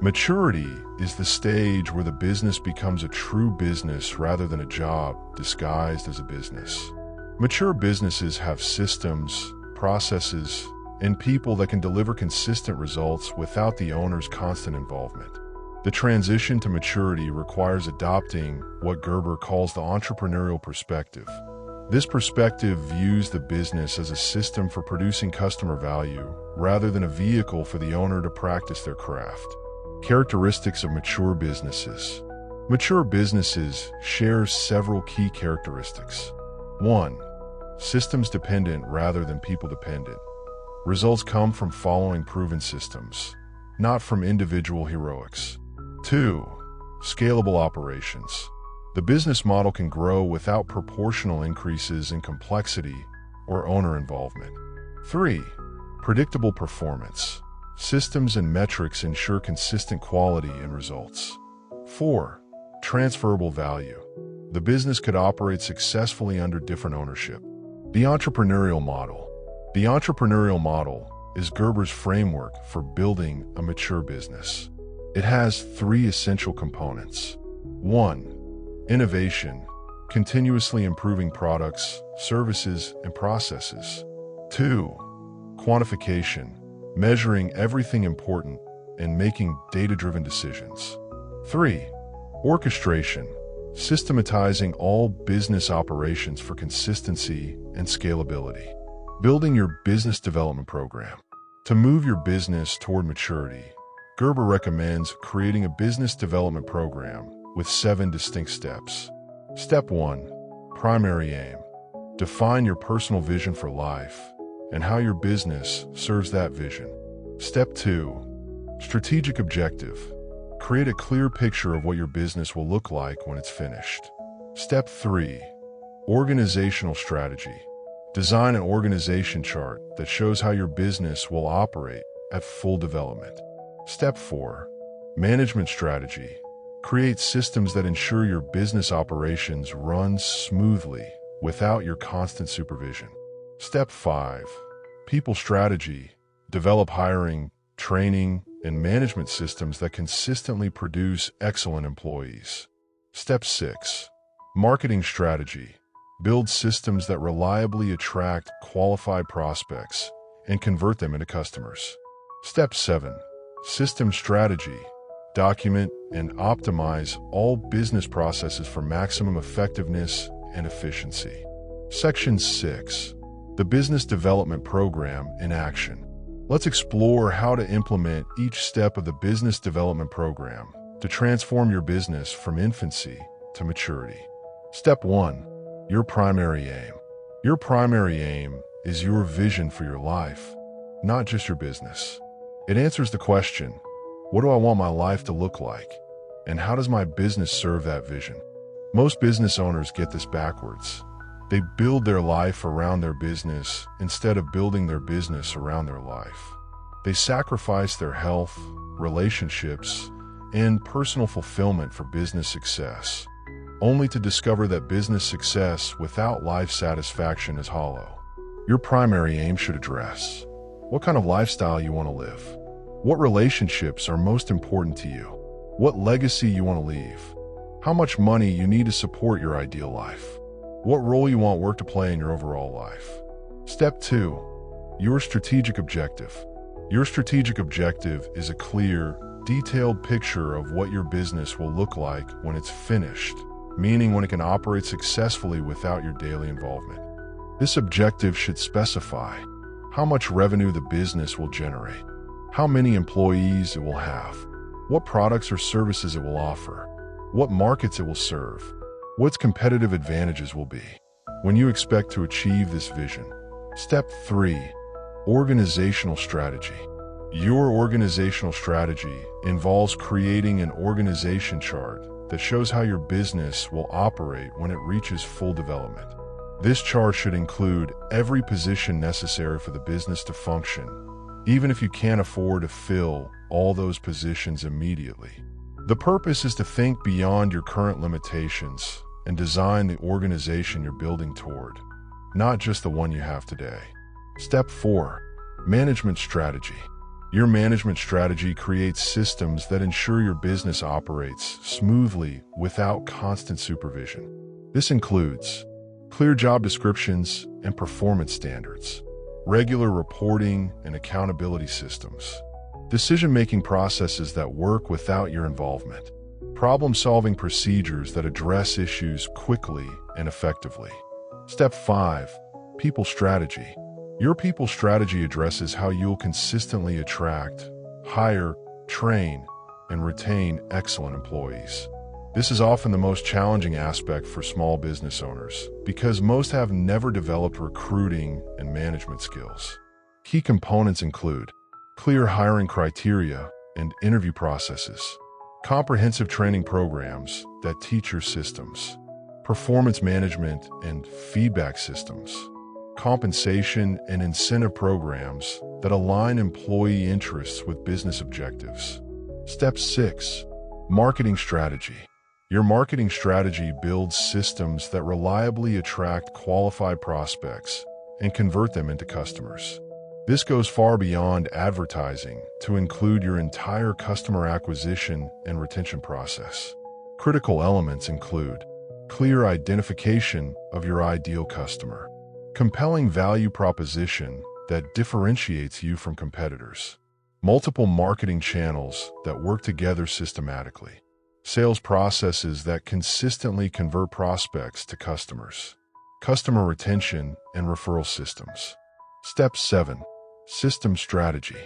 Maturity is the stage where the business becomes a true business rather than a job disguised as a business. Mature businesses have systems, processes, and people that can deliver consistent results without the owner's constant involvement. The transition to maturity requires adopting what Gerber calls the entrepreneurial perspective. This perspective views the business as a system for producing customer value rather than a vehicle for the owner to practice their craft. Characteristics of mature businesses. Mature businesses share several key characteristics. 1. Systems dependent rather than people dependent. Results come from following proven systems, not from individual heroics. 2. Scalable operations. The business model can grow without proportional increases in complexity or owner involvement. 3. Predictable performance. Systems and metrics ensure consistent quality and results. 4. Transferable value. The business could operate successfully under different ownership. The entrepreneurial model. The entrepreneurial model is Gerber's framework for building a mature business. It has 3 essential components. 1. Innovation, continuously improving products, services, and processes. 2. Quantification, measuring everything important and making data-driven decisions. 3. Orchestration, systematizing all business operations for consistency and scalability. Building your business development program. To move your business toward maturity, Gerber recommends creating a business development program with 7 distinct steps. Step 1. Primary aim. Define your personal vision for life and how your business serves that vision. Step 2. Strategic objective. Create a clear picture of what your business will look like when it's finished. Step 3. Organizational strategy. Design an organization chart that shows how your business will operate at full development. Step 4. Management strategy. Create systems that ensure your business operations run smoothly without your constant supervision. Step 5. People strategy. Develop hiring, training, and management systems that consistently produce excellent employees. Step 6. Marketing strategy. Build systems that reliably attract qualified prospects and convert them into customers. Step 7. System strategy. Document and optimize all business processes for maximum effectiveness and efficiency. Section 6. The Business Development Program in Action. Let's explore how to implement each step of the business development program to transform your business from infancy to maturity. Step 1. Your primary aim. Your primary aim is your vision for your life, not just your business. It answers the question, what do I want my life to look like? And how does my business serve that vision? Most business owners get this backwards. They build their life around their business instead of building their business around their life. They sacrifice their health, relationships, and personal fulfillment for business success, only to discover that business success without life satisfaction is hollow. Your primary aim should address what kind of lifestyle you want to live, what relationships are most important to you, what legacy you want to leave, how much money you need to support your ideal life, what role you want work to play in your overall life. Step 2. Your strategic objective. Your strategic objective is a clear, detailed picture of what your business will look like when it's finished, meaning when it can operate successfully without your daily involvement. This objective should specify how much revenue the business will generate, how many employees it will have, what products or services it will offer, what markets it will serve, what its competitive advantages will be. When you expect to achieve this vision. Step 3. Organizational strategy. Your organizational strategy involves creating an organization chart that shows how your business will operate when it reaches full development. This chart should include every position necessary for the business to function, even if you can't afford to fill all those positions immediately. The purpose is to think beyond your current limitations and design the organization you're building toward, not just the one you have today. Step 4. Management strategy. Your management strategy creates systems that ensure your business operates smoothly without constant supervision. This includes clear job descriptions and performance standards, regular reporting and accountability systems, decision-making processes that work without your involvement, problem-solving procedures that address issues quickly and effectively. Step 5. People strategy. Your people strategy addresses how you'll consistently attract, hire, train, and retain excellent employees. This is often the most challenging aspect for small business owners because most have never developed recruiting and management skills. Key components include clear hiring criteria and interview processes, comprehensive training programs that teach your systems, performance management and feedback systems, compensation and incentive programs that align employee interests with business objectives. Step 6. Marketing strategy. Your marketing strategy builds systems that reliably attract qualified prospects and convert them into customers. This goes far beyond advertising to include your entire customer acquisition and retention process. Critical elements include clear identification of your ideal customer, compelling value proposition that differentiates you from competitors, multiple marketing channels that work together systematically, sales processes that consistently convert prospects to customers, customer retention and referral systems. Step 7. System strategy.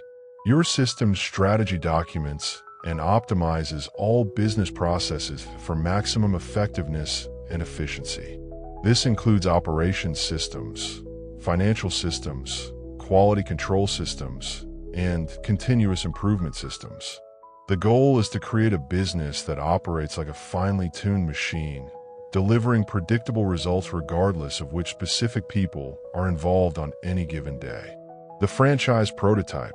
Your system strategy documents and optimizes all business processes for maximum effectiveness and efficiency. This includes operations systems, financial systems, quality control systems, and continuous improvement systems. The goal is to create a business that operates like a finely tuned machine, delivering predictable results regardless of which specific people are involved on any given day. The franchise prototype,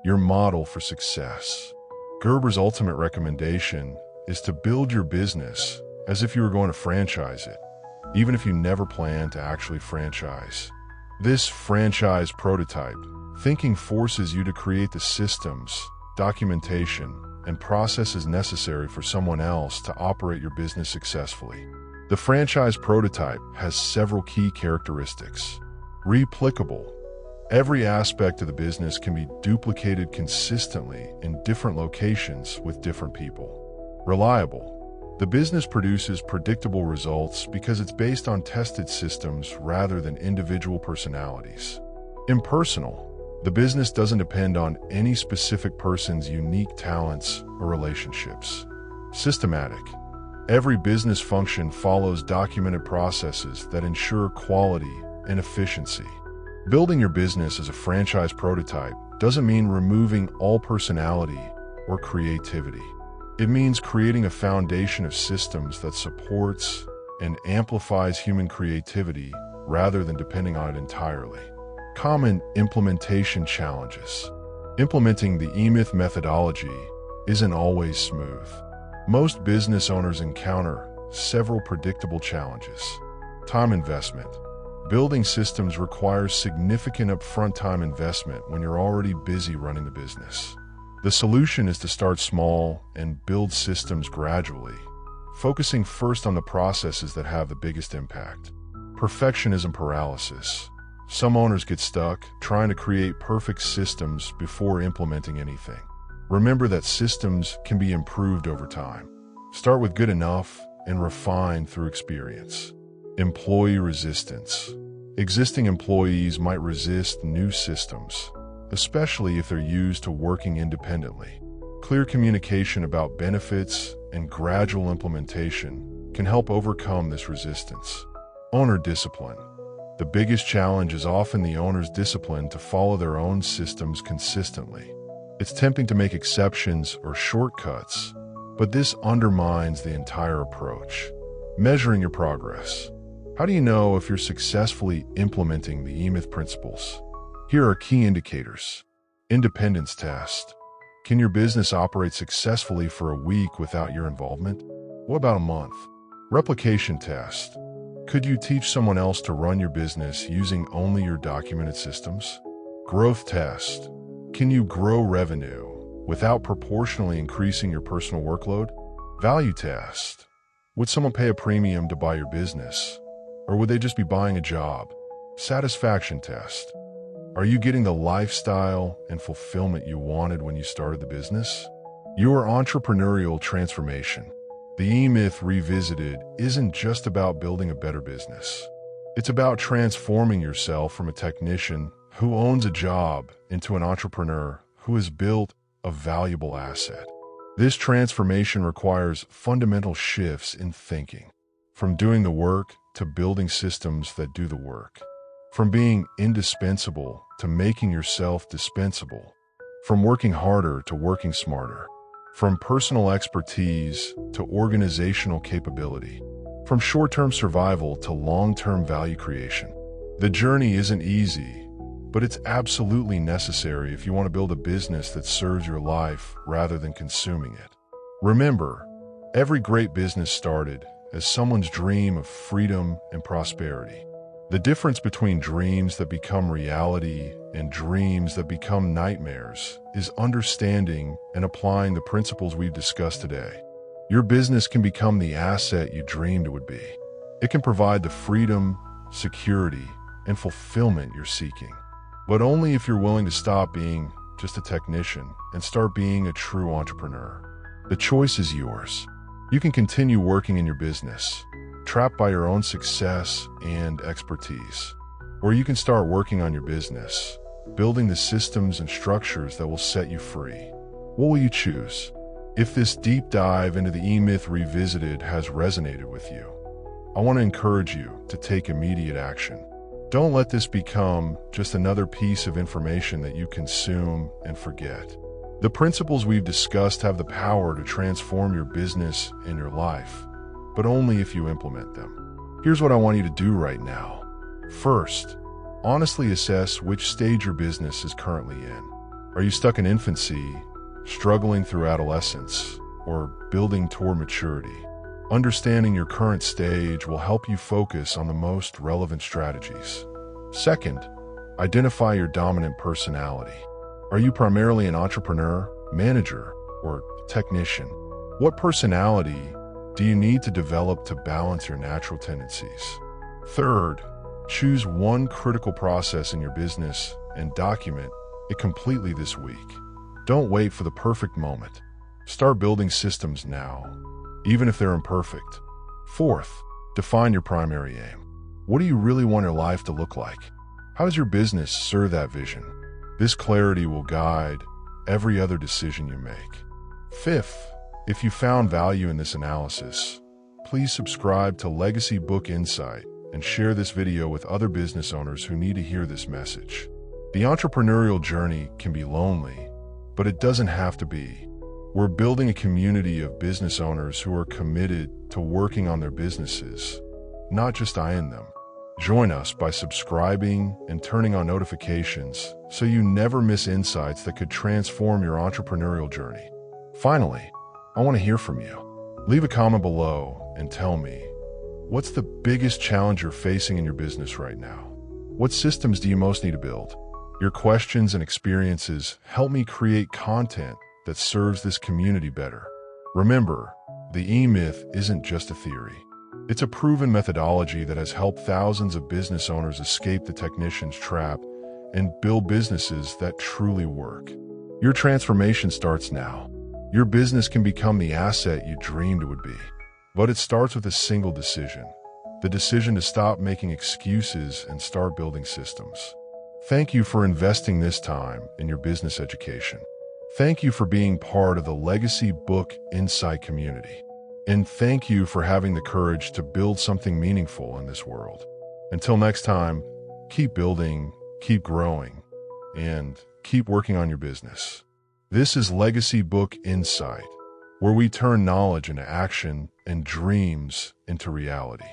your model for success. Gerber's ultimate recommendation is to build your business as if you were going to franchise it, even if you never plan to actually franchise. This franchise prototype thinking forces you to create the systems, documentation, and processes necessary for someone else to operate your business successfully. The franchise prototype has several key characteristics. Replicable. Every aspect of the business can be duplicated consistently in different locations with different people. Reliable. The business produces predictable results because it's based on tested systems rather than individual personalities. Impersonal. The business doesn't depend on any specific person's unique talents or relationships. Systematic. Every business function follows documented processes that ensure quality and efficiency. Building your business as a franchise prototype doesn't mean removing all personality or creativity. It means creating a foundation of systems that supports and amplifies human creativity rather than depending on it entirely. Common implementation challenges. Implementing the E-Myth methodology isn't always smooth. Most business owners encounter several predictable challenges. Time investment. Building systems requires significant upfront time investment when you're already busy running the business. The solution is to start small and build systems gradually, focusing first on the processes that have the biggest impact. Perfectionism paralysis. Some owners get stuck trying to create perfect systems before implementing anything. Remember that systems can be improved over time. Start with good enough and refine through experience. Employee resistance. Existing employees might resist new systems, especially if they're used to working independently. Clear communication about benefits and gradual implementation can help overcome this resistance. Owner discipline. The biggest challenge is often the owner's discipline to follow their own systems consistently. It's tempting to make exceptions or shortcuts, but this undermines the entire approach. Measuring your progress. How do you know if you're successfully implementing the E-Myth principles? Here are key indicators. Independence test. Can your business operate successfully for a week without your involvement? What about a month? Replication test. Could you teach someone else to run your business using only your documented systems? Growth test. Can you grow revenue without proportionally increasing your personal workload? Value test. Would someone pay a premium to buy your business, or would they just be buying a job? Satisfaction test. Are you getting the lifestyle and fulfillment you wanted when you started the business? Your entrepreneurial transformation. The E-Myth Revisited isn't just about building a better business. It's about transforming yourself from a technician who owns a job into an entrepreneur who has built a valuable asset. This transformation requires fundamental shifts in thinking, from doing the work to building systems that do the work, from being indispensable to making yourself dispensable, from working harder to working smarter, from personal expertise to organizational capability, from short-term survival to long-term value creation. The journey isn't easy, but it's absolutely necessary if you want to build a business that serves your life rather than consuming it. Remember, every great business started as someone's dream of freedom and prosperity. The difference between dreams that become reality and dreams that become nightmares is understanding and applying the principles we've discussed today. Your business can become the asset you dreamed it would be. It can provide the freedom, security, and fulfillment you're seeking. But only if you're willing to stop being just a technician and start being a true entrepreneur. The choice is yours. You can continue working in your business, trapped by your own success and expertise, or you can start working on your business, building the systems and structures that will set you free. What will you choose? If this deep dive into the E-Myth Revisited has resonated with you, I want to encourage you to take immediate action. Don't let this become just another piece of information that you consume and forget. The principles we've discussed have the power to transform your business and your life, but only if you implement them. Here's what I want you to do right now. First, honestly assess which stage your business is currently in. Are you stuck in infancy, struggling through adolescence, or building toward maturity? Understanding your current stage will help you focus on the most relevant strategies. Second, identify your dominant personality. Are you primarily an entrepreneur, manager, or technician? What personality do you need to develop to balance your natural tendencies? Third, choose one critical process in your business and document it completely this week. Don't wait for the perfect moment. Start building systems now, even if they're imperfect. Fourth, define your primary aim. What do you really want your life to look like? How does your business serve that vision? This clarity will guide every other decision you make. Fifth, if you found value in this analysis, please subscribe to Legacy Book Insight and share this video with other business owners who need to hear this message. The entrepreneurial journey can be lonely, but it doesn't have to be. We're building a community of business owners who are committed to working on their businesses, not just eyeing them. Join us by subscribing and turning on notifications so you never miss insights that could transform your entrepreneurial journey. Finally, I want to hear from you. Leave a comment below and tell me, what's the biggest challenge you're facing in your business right now? What systems do you most need to build? Your questions and experiences help me create content that serves this community better. Remember, the E-Myth isn't just a theory. It's a proven methodology that has helped thousands of business owners escape the technician's trap and build businesses that truly work. Your transformation starts now. Your business can become the asset you dreamed it would be. But it starts with a single decision. The decision to stop making excuses and start building systems. Thank you for investing this time in your business education. Thank you for being part of the Legacy Book Insight community. And thank you for having the courage to build something meaningful in this world. Until next time, keep building, keep growing, and keep working on your business. This is Legacy Book Insight, where we turn knowledge into action and dreams into reality.